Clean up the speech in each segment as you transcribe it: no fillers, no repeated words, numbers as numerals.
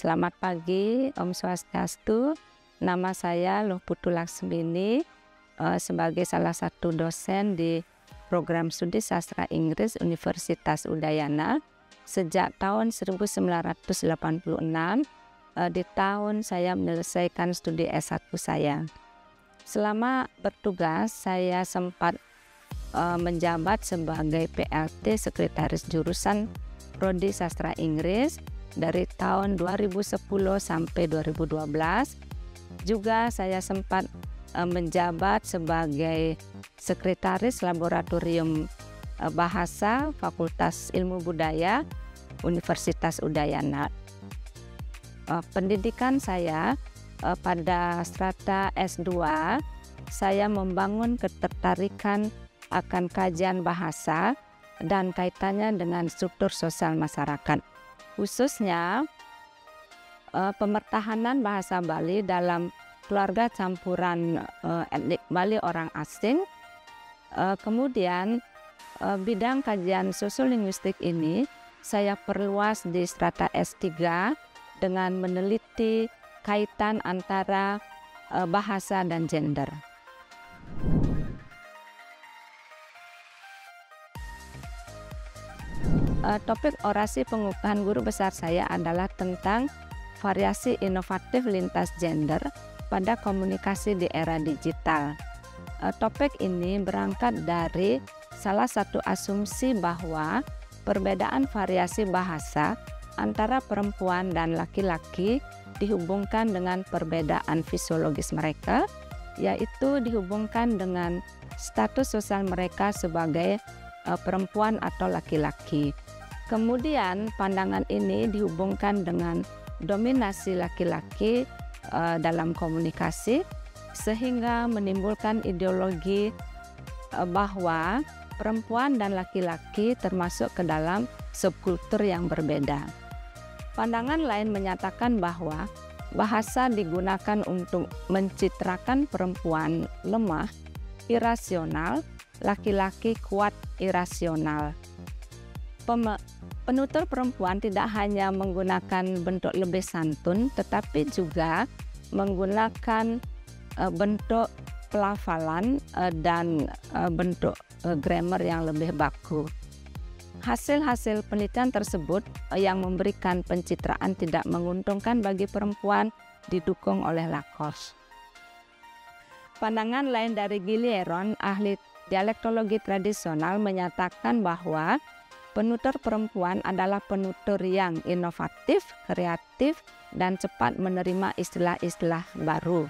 Selamat pagi, Om Swastiastu. Nama saya Luh Putu Laksmini, sebagai salah satu dosen di program studi sastra Inggris Universitas Udayana sejak tahun 1986. Di tahun saya menyelesaikan studi S1 saya. Selama bertugas, saya sempat menjabat sebagai PLT Sekretaris Jurusan Prodi Sastra Inggris dari tahun 2010 sampai 2012. Juga saya sempat menjabat sebagai Sekretaris Laboratorium Bahasa Fakultas Ilmu Budaya Universitas Udayana. Pendidikan saya pada strata S2, saya membangun ketertarikan akan kajian bahasa dan kaitannya dengan struktur sosial masyarakat, khususnya pemertahanan bahasa Bali dalam keluarga campuran etnik Bali orang asing. Kemudian bidang kajian sosiolinguistik ini saya perluas di strata S3 dengan meneliti kaitan antara bahasa dan gender. Topik orasi pengukuhan guru besar saya adalah tentang variasi inovatif lintas gender pada komunikasi di era digital. Topik ini berangkat dari salah satu asumsi bahwa perbedaan variasi bahasa antara perempuan dan laki-laki dihubungkan dengan perbedaan fisiologis mereka, yaitu dihubungkan dengan status sosial mereka sebagai perempuan atau laki-laki. Kemudian pandangan ini dihubungkan dengan dominasi laki-laki dalam komunikasi, sehingga menimbulkan ideologi bahwa perempuan dan laki-laki termasuk ke dalam subkultur yang berbeda. Pandangan lain menyatakan bahwa bahasa digunakan untuk mencitrakan perempuan lemah, irasional, laki-laki kuat, irasional. Penutur perempuan tidak hanya menggunakan bentuk lebih santun, tetapi juga menggunakan bentuk pelafalan dan bentuk grammar yang lebih baku. Hasil-hasil penelitian tersebut yang memberikan pencitraan tidak menguntungkan bagi perempuan didukung oleh Lacoste. Pandangan lain dari Gilleron, ahli dialektologi tradisional, menyatakan bahwa penutur perempuan adalah penutur yang inovatif, kreatif, dan cepat menerima istilah-istilah baru.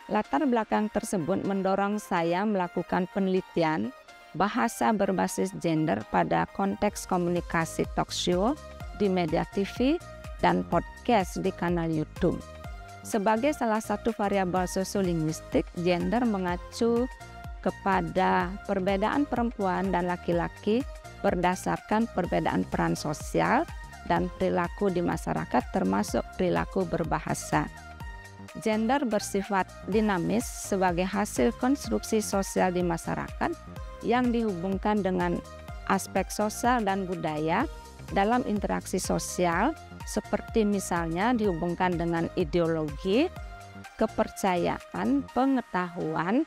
Latar belakang tersebut mendorong saya melakukan penelitian bahasa berbasis gender pada konteks komunikasi talk show di media TV dan podcast di kanal YouTube. Sebagai salah satu variabel sosiolinguistik, gender mengacu kepada perbedaan perempuan dan laki-laki berdasarkan perbedaan peran sosial dan perilaku di masyarakat, termasuk perilaku berbahasa. Gender bersifat dinamis sebagai hasil konstruksi sosial di masyarakat yang dihubungkan dengan aspek sosial dan budaya dalam interaksi sosial, seperti misalnya dihubungkan dengan ideologi, kepercayaan, pengetahuan,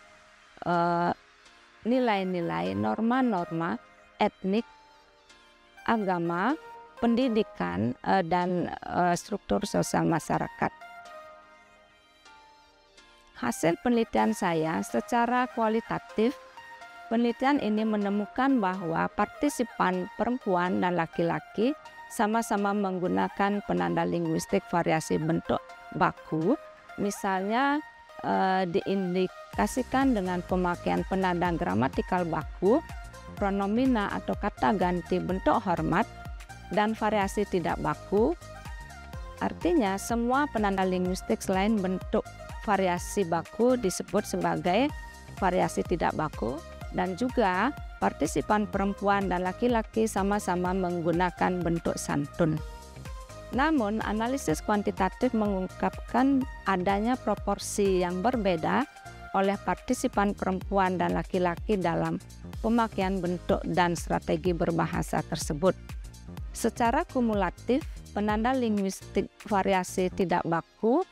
nilai-nilai, norma-norma, etnik, agama, pendidikan, dan struktur sosial masyarakat. Hasil penelitian saya secara kualitatif, penelitian ini menemukan bahwa partisipan perempuan dan laki-laki sama-sama menggunakan penanda linguistik variasi bentuk baku, misalnya diindikasikan dengan pemakaian penanda gramatikal baku, pronomina atau kata ganti bentuk hormat, dan variasi tidak baku. Artinya semua penanda linguistik selain bentuk variasi baku disebut sebagai variasi tidak baku, dan juga partisipan perempuan dan laki-laki sama-sama menggunakan bentuk santun. Namun, analisis kuantitatif mengungkapkan adanya proporsi yang berbeda oleh partisipan perempuan dan laki-laki dalam pemakaian bentuk dan strategi berbahasa tersebut. Secara kumulatif, penanda linguistik variasi tidak baku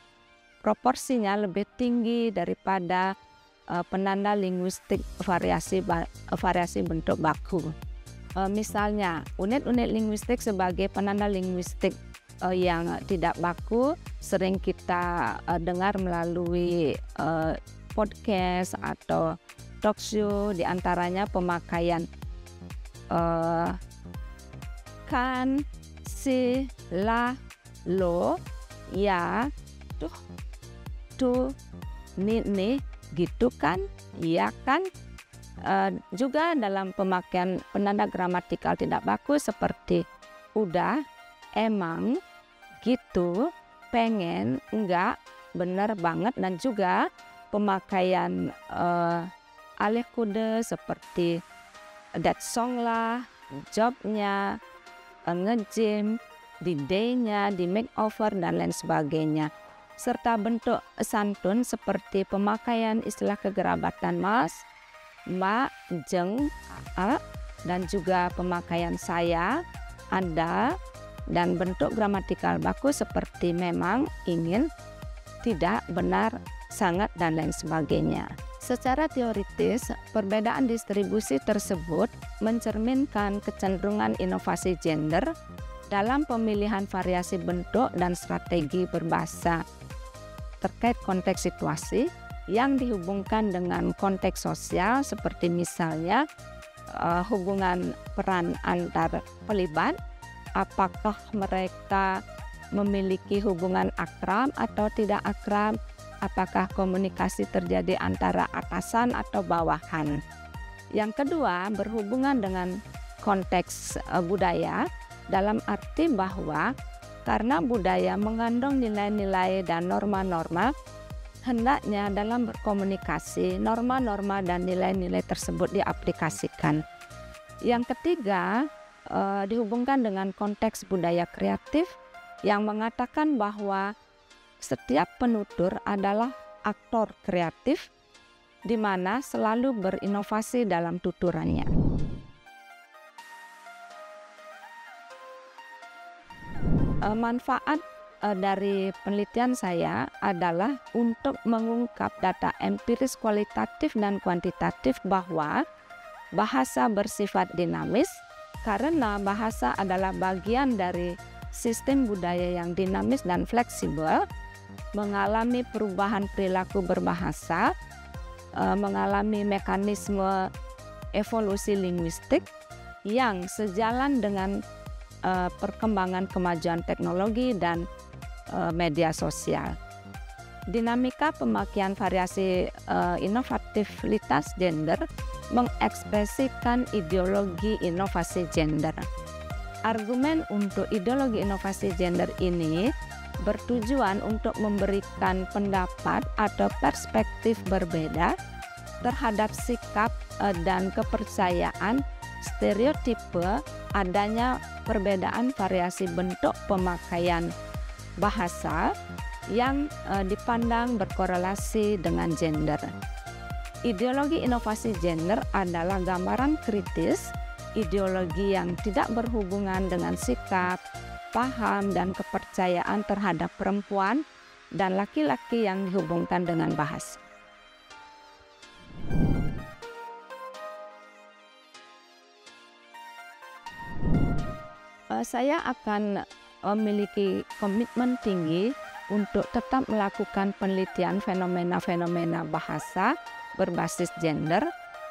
proporsinya lebih tinggi daripada penanda linguistik variasi bentuk baku. Misalnya, unit-unit linguistik sebagai penanda linguistik yang tidak baku sering kita dengar melalui podcast atau talk show, diantaranya pemakaian kan, si, la, lo, ya, tuh, tu, ni, gitu kan, ya kan. Juga dalam pemakaian penanda gramatikal tidak baku seperti udah, emang, gitu, pengen, enggak, bener banget, dan juga pemakaian alih kode seperti that song lah, jobnya, nge-gym, di day-nya, di makeover, dan lain sebagainya. Serta bentuk santun seperti pemakaian istilah kekerabatan mas, mbak, jeng, a, dan juga pemakaian saya, anda, dan bentuk gramatikal baku seperti memang, ingin, tidak, benar, sangat, dan lain sebagainya. Secara teoritis, perbedaan distribusi tersebut mencerminkan kecenderungan inovasi gender dalam pemilihan variasi bentuk dan strategi berbahasa terkait konteks situasi yang dihubungkan dengan konteks sosial, seperti misalnya hubungan peran antar pelibat, apakah mereka memiliki hubungan akrab atau tidak akrab, apakah komunikasi terjadi antara atasan atau bawahan. Yang kedua, berhubungan dengan konteks budaya, dalam arti bahwa karena budaya mengandung nilai-nilai dan norma-norma, hendaknya dalam berkomunikasi norma-norma dan nilai-nilai tersebut diaplikasikan. Yang ketiga, dihubungkan dengan konteks budaya kreatif yang mengatakan bahwa setiap penutur adalah aktor kreatif di mana selalu berinovasi dalam tuturannya. Manfaat dari penelitian saya adalah untuk mengungkap data empiris kualitatif dan kuantitatif bahwa bahasa bersifat dinamis karena bahasa adalah bagian dari sistem budaya yang dinamis dan fleksibel, mengalami perubahan perilaku berbahasa, mengalami mekanisme evolusi linguistik yang sejalan dengan perkembangan kemajuan teknologi dan media sosial. Dinamika pemakaian variasi inovativitas gender mengekspresikan ideologi inovasi gender. Argumen untuk ideologi inovasi gender ini bertujuan untuk memberikan pendapat atau perspektif berbeda terhadap sikap dan kepercayaan stereotipe adanya perbedaan variasi bentuk pemakaian bahasa yang dipandang berkorelasi dengan gender. Ideologi inovasi gender adalah gambaran kritis ideologi yang tidak berhubungan dengan sikap, paham, dan kepercayaan terhadap perempuan dan laki-laki yang dihubungkan dengan bahasa. Saya akan memiliki komitmen tinggi untuk tetap melakukan penelitian fenomena-fenomena bahasa berbasis gender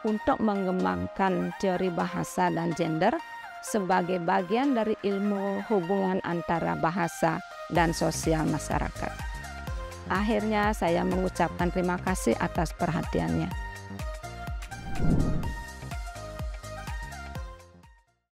untuk mengembangkan teori bahasa dan gender sebagai bagian dari ilmu hubungan antara bahasa dan sosial masyarakat. Akhirnya saya mengucapkan terima kasih atas perhatiannya.